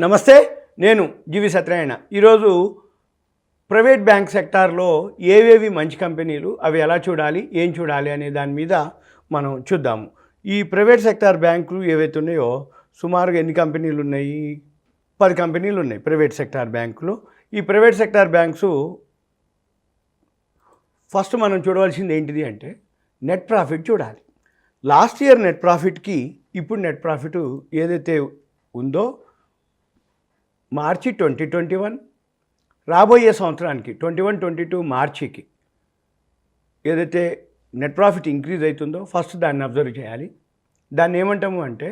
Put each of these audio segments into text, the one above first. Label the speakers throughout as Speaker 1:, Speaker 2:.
Speaker 1: నమస్తే, నేను GVSatyanarayana. ఈరోజు ప్రైవేట్ బ్యాంక్ సెక్టార్లో ఏవేవి మంచి కంపెనీలు, అవి ఎలా చూడాలి, ఏం చూడాలి అనే దాని మీద మనం చూద్దాము. ఈ ప్రైవేట్ సెక్టార్ బ్యాంకులు ఏవైతే ఉన్నాయో సుమారుగా ఎన్ని కంపెనీలు ఉన్నాయి? 10 కంపెనీలు ఉన్నాయి ప్రైవేట్ సెక్టార్ బ్యాంకులు. ఈ ప్రైవేట్ సెక్టార్ బ్యాంక్స్ ఫస్ట్ మనం చూడవలసింది ఏంటిది అంటే నెట్ ప్రాఫిట్ చూడాలి. లాస్ట్ ఇయర్ నెట్ ప్రాఫిట్కి ఇప్పుడు నెట్ ప్రాఫిట్ ఏదైతే ఉందో మార్చి 2021 రాబోయే సంవత్సరానికి 21-22 మార్చికి ఏదైతే నెట్ ప్రాఫిట్ ఇంక్రీజ్ అవుతుందో ఫస్ట్ దాన్ని అబ్జర్వ్ చేయాలి. దాన్ని ఏమంటాము అంటే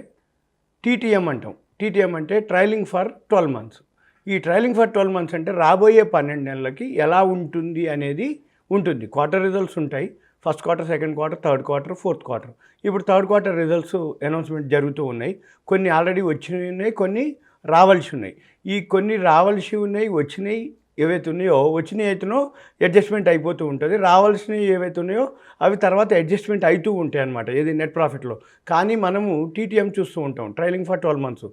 Speaker 1: TTM అంటాం. TTM అంటే ట్రైలింగ్ ఫర్ 12 months. ఈ ట్రైలింగ్ ఫర్ 12 months అంటే రాబోయే 12 నెలలకి ఎలా ఉంటుంది అనేది ఉంటుంది. క్వార్టర్ రిజల్ట్స్ ఉంటాయి. First quarter, second quarter, third quarter, fourth quarter. ఇప్పుడు థర్డ్ క్వార్టర్ రిజల్ట్స్ అనౌన్స్మెంట్ జరుగుతూ ఉన్నాయి. కొన్ని ఆల్రెడీ వచ్చినవి ఉన్నాయి, కొన్ని రావాల్సి ఉన్నాయి. ఈ కొన్ని రావాల్సి ఉన్నాయి, వచ్చినాయి ఏవైతే ఉన్నాయో వచ్చినాయి అయితేనో అడ్జస్ట్మెంట్ అయిపోతూ ఉంటుంది. రావాల్సినవి ఏవైతే ఉన్నాయో అవి తర్వాత అడ్జస్ట్మెంట్ అవుతూ ఉంటాయి అన్నమాట ఏది నెట్ ప్రాఫిట్లో. కానీ మనము TTM చూస్తూ ఉంటాం, ట్రైలింగ్ ఫర్ 12 months.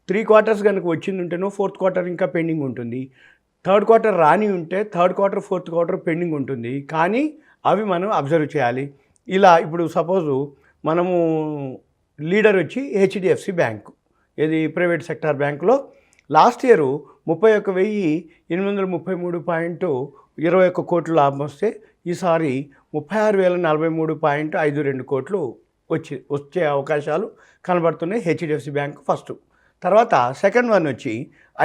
Speaker 1: 3 quarters కనుక వచ్చింది ఉంటేనో ఫోర్త్ క్వార్టర్ ఇంకా పెండింగ్ ఉంటుంది. థర్డ్ క్వార్టర్ రాని ఉంటే third quarter, fourth quarter pending ఉంటుంది. కానీ అవి మనం అబ్జర్వ్ చేయాలి. ఇలా ఇప్పుడు సపోజు మనము లీడర్ వచ్చి HDFC బ్యాంకు, ఇది ప్రైవేట్ సెక్టార్ బ్యాంకులో లాస్ట్ ఇయర్ 31,833.21 కోట్లు లాభం వస్తే ఈసారి 36,043.52 కోట్లు వచ్చే అవకాశాలు కనబడుతున్నాయి HDFC బ్యాంకు ఫస్ట్. తర్వాత సెకండ్ వన్ వచ్చి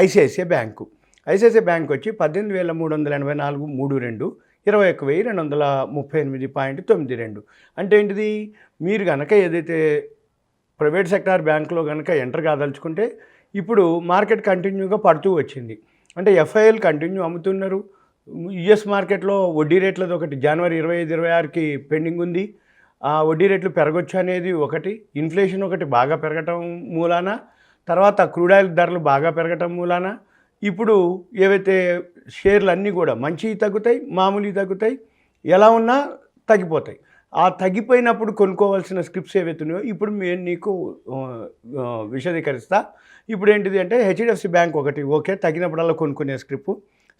Speaker 1: ICICI బ్యాంకు. ICICI బ్యాంక్ వచ్చి 18,384.32, 21,238.92. అంటే ఏంటిది? మీరు కనుక ఏదైతే ప్రైవేట్ సెక్టార్ బ్యాంకులో కనుక ఎంటర్ కాదలుచుకుంటే ఇప్పుడు మార్కెట్ కంటిన్యూగా పడుతూ వచ్చింది. అంటే FIL కంటిన్యూ అమ్ముతున్నారు. US మార్కెట్లో వడ్డీ రేట్లది ఒకటి జనవరి 25-26కి పెండింగ్ ఉంది. ఆ వడ్డీ రేట్లు పెరగొచ్చు అనేది ఒకటి, ఇన్ఫ్లేషన్ ఒకటి బాగా పెరగటం మూలాన, తర్వాత క్రూడ్ ఆయిల్ ధరలు బాగా పెరగటం మూలాన ఇప్పుడు ఏవైతే షేర్లు అన్నీ కూడా మంచివి తగ్గుతాయి, మామూలువి తగ్గుతాయి, ఎలా ఉన్నా తగ్గిపోతాయి. ఆ తగ్గిపోయినప్పుడు కొనుక్కోవాల్సిన స్క్రిప్ట్స్ ఏవైతే ఉన్నాయో ఇప్పుడు నేను నీకు విశదీకరిస్తా. ఇప్పుడు ఏంటిది అంటే HDFC బ్యాంక్ ఒకటి ఓకే, తగ్గినప్పుడల్లా కొనుక్కునే స్క్రిప్ట్.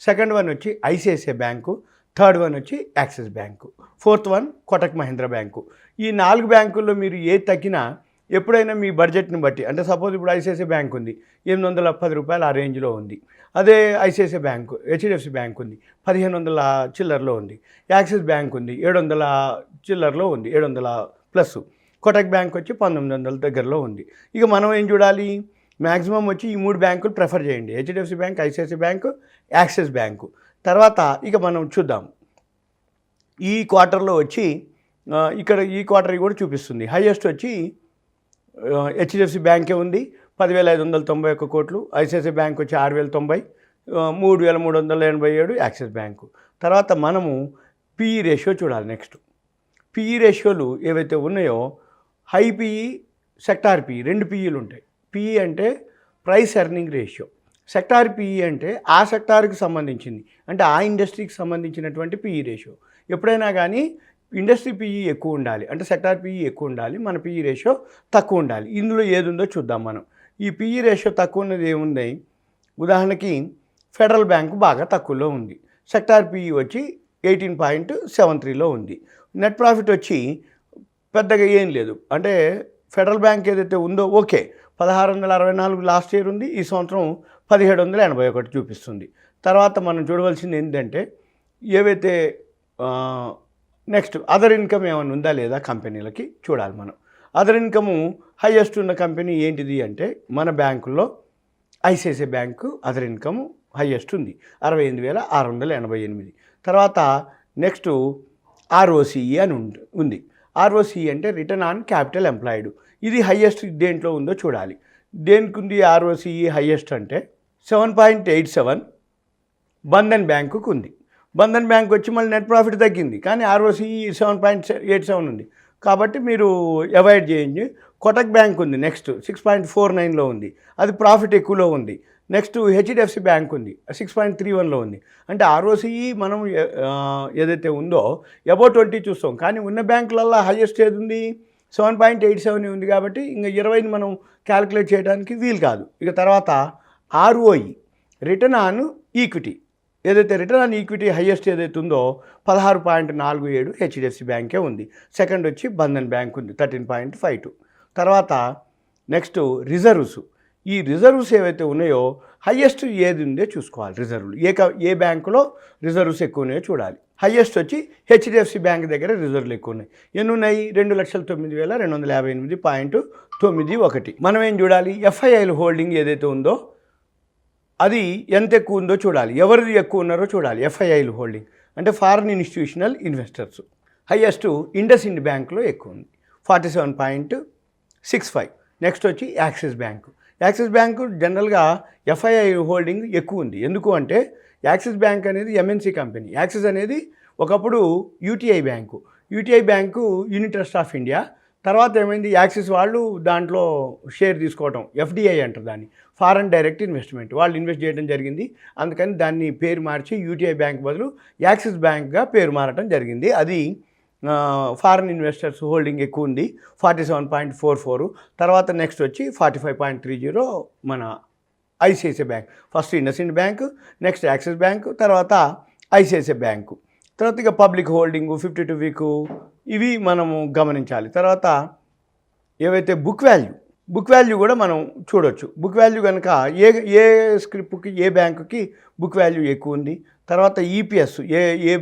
Speaker 1: సెకండ్ వన్ వచ్చి ICICI బ్యాంకు, థర్డ్ వన్ వచ్చి Axis bank, fourth one Kotak Mahindra bank. ఈ 4 బ్యాంకుల్లో మీరు ఏది తగ్గినా ఎప్పుడైనా మీ బడ్జెట్ని బట్టి, అంటే సపోజ్ ఇప్పుడు ICICI బ్యాంక్ ఉంది, 810 రూపాయలు ఆ రేంజ్లో ఉంది. అదే ICICI బ్యాంకు, HDFC బ్యాంక్ ఉంది 1500 చిల్లర్లో ఉంది. యాక్సిస్ బ్యాంక్ ఉంది 700 చిల్లర్లో ఉంది, 700+. కోటక్ బ్యాంక్ వచ్చి 1900 దగ్గరలో ఉంది. ఇక మనం ఏం చూడాలి? మ్యాక్సిమం వచ్చి ఈ 3 బ్యాంకులు ప్రిఫర్ చేయండి, HDFC bank, ICICI bank, Axis bank. తర్వాత ఇక మనం చూద్దాం ఈ క్వార్టర్లో వచ్చి ఇక్కడ ఈ క్వార్టర్ కూడా చూపిస్తుంది. హైయెస్ట్ వచ్చి HDFC బ్యాంకే ఉంది 10,591 కోట్లు, ICICI బ్యాంక్ వచ్చి 6,090, 3,387 యాక్సిస్ బ్యాంకు. తర్వాత మనము PE రేషియో చూడాలి. నెక్స్ట్ PE రేషియోలు ఏవైతే ఉన్నాయో హై PE, సెక్టార్ PE, 2 PEలు ఉంటాయి. PE అంటే price earning ratio, sector PE అంటే ఆ సెక్టార్కి సంబంధించింది, అంటే ఆ ఇండస్ట్రీకి సంబంధించినటువంటి PE రేషియో. ఎప్పుడైనా కానీ ఇండస్ట్రీ PE ఎక్కువ ఉండాలి, అంటే సెక్టార్ PE ఎక్కువ ఉండాలి, మన PE రేషియో తక్కువ ఉండాలి. ఇందులో ఏది ఉందో చూద్దాం మనం. ఈ PE రేషియో తక్కువ ఉన్నది ఏముంది? ఉదాహరణకి ఫెడరల్ బ్యాంకు బాగా తక్కువలో ఉంది, సెక్టార్ PE వచ్చి 18.73లో ఉంది. నెట్ ప్రాఫిట్ వచ్చి పెద్దగా ఏం లేదు, అంటే ఫెడరల్ బ్యాంక్ ఏదైతే ఉందో ఓకే 1664 లాస్ట్ ఇయర్ ఉంది, ఈ సంవత్సరం 1781 చూపిస్తుంది. తర్వాత మనం చూడవలసింది ఏంటంటే ఏవైతే నెక్స్ట్ అదర్ ఇన్కమ్ ఏమైనా ఉందా లేదా కంపెనీలకి చూడాలి మనం. అదర్ ఇన్కము హైయెస్ట్ ఉన్న కంపెనీ ఏంటిది అంటే మన బ్యాంకుల్లో ICICI bank other income highest ఉంది 68,688. తర్వాత నెక్స్ట్ ROCE అని ఉంది. ROCE అంటే రిటర్న్ ఆన్ క్యాపిటల్ ఎంప్లాయిడ్. ఇది హైయెస్ట్ దేంట్లో ఉందో చూడాలి. దేనికి ఉంది ROCE హైయెస్ట్ అంటే 7.87 బంధన్ బ్యాంకుకు ఉంది. బంధన్ బ్యాంక్ వచ్చి మళ్ళీ నెట్ ప్రాఫిట్ తగ్గింది, కానీ ROCE 7.87 ఉంది. కాబట్టి మీరు అవాయిడ్ చేయండి. కోటక్ బ్యాంక్ ఉంది నెక్స్ట్ 6.49లో ఉంది, అది ప్రాఫిట్ ఎక్కువలో ఉంది. నెక్స్ట్ HDFC బ్యాంక్ ఉంది 6.31లో ఉంది. అంటే ROCE మనం ఏదైతే ఉందో అబౌవ్ 20 చూస్తాం, కానీ ఉన్న బ్యాంకులలో హైయెస్ట్ ఏది ఉంది? 7.87 ఉంది. కాబట్టి ఇంకా 20ని మనం క్యాలిక్యులేట్ చేయడానికి వీలు కాదు. ఇక తర్వాత ROE రిటర్న్ ఆన్ ఈక్విటీ ఏదైతే రిటర్న్ ఆన్ ఈక్విటీ హైయెస్ట్ ఏదైతే ఉందో 16.47 హెచ్డిఎఫ్సి బ్యాంకే ఉంది. సెకండ్ వచ్చి బంధన్ బ్యాంక్ ఉంది 13.52. తర్వాత నెక్స్ట్ రిజర్వ్స్. ఈ రిజర్వ్స్ ఏవైతే ఉన్నాయో హైయెస్ట్ ఏది ఉందో చూసుకోవాలి. రిజర్వ్లు ఏ బ్యాంకులో రిజర్వ్స్ ఎక్కువ ఉన్నాయో చూడాలి. హైయెస్ట్ వచ్చి హెచ్డిఎఫ్సి బ్యాంక్ దగ్గర రిజర్వ్లు ఎక్కువ ఉన్నాయి. ఎన్ని ఉన్నాయి? 2,09,258.91. మనం ఏం చూడాలి? ఎఫ్ఐఐల హోల్డింగ్ ఏదైతే ఉందో అది ఎంత ఎక్కువ ఉందో చూడాలి. ఎవరిది ఎక్కువ ఉన్నారో చూడాలి. ఎఫ్ఐఐలు హోల్డింగ్ అంటే foreign institutional investors. Highest IndusInd బ్యాంక్లో ఎక్కువ ఉంది 47.65. నెక్స్ట్ వచ్చి యాక్సిస్ బ్యాంకు. యాక్సిస్ బ్యాంకు జనరల్గా ఎఫ్ఐఐ హోల్డింగ్ ఎక్కువ ఉంది. ఎందుకు అంటే యాక్సిస్ బ్యాంక్ అనేది ఎంఎన్సీ కంపెనీ. యాక్సిస్ అనేది ఒకప్పుడు UTI bank. UTI bank unit trust of India. తర్వాత ఏమైంది? యాక్సిస్ వాళ్ళు దాంట్లో షేర్ తీసుకోవడం, ఎఫ్డిఐ అంటారు దాన్ని, ఫారెన్ డైరెక్ట్ ఇన్వెస్ట్మెంట్. వాళ్ళు ఇన్వెస్ట్ చేయడం జరిగింది. అందుకని దాన్ని పేరు మార్చి యూటీఐ బ్యాంక్ బదులు యాక్సిస్ బ్యాంక్గా పేరు మారటం జరిగింది. అది ఫారెన్ ఇన్వెస్టర్స్ హోల్డింగ్ ఎక్కువ ఉంది 47.44. తర్వాత నెక్స్ట్ వచ్చి 45.30 మన ICICI bank. First IndusInd bank, next Axis bank, తర్వాత ఐసిఐసిఐ బ్యాంకు. తర్వాత ఇక పబ్లిక్ హోల్డింగు 52 వీక్ ఇవి మనము గమనించాలి. తర్వాత ఏవైతే బుక్ వాల్యూ కూడా మనం చూడొచ్చు. బుక్ వాల్యూ కనుక ఏ స్క్రిప్ట్కి ఏ బ్యాంకుకి బుక్ వాల్యూ ఎక్కువ ఉంది. తర్వాత ఈపీఎస్ ఏ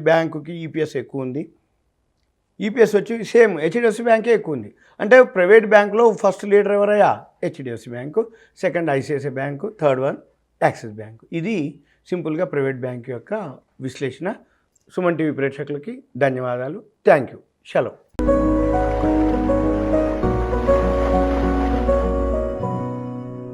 Speaker 1: బ్యాంకుకి ఈపీఎస్ ఎక్కువ ఉంది. ఈపీఎస్ వచ్చి సేమ్ హెచ్డిఎఫ్సి బ్యాంకే ఎక్కువ ఉంది. అంటే ప్రైవేట్ బ్యాంకులో ఫస్ట్ లీడర్ ఎవరయ్యా? HDFC bank, second ICICI bank, third one axis bank. ఇది సింపుల్గా ప్రైవేట్ బ్యాంక్ యొక్క విశ్లేషణ. సుమన్ టీవీ ప్రేక్షకులకి ధన్యవాదాలు. Thank you. సెలవు.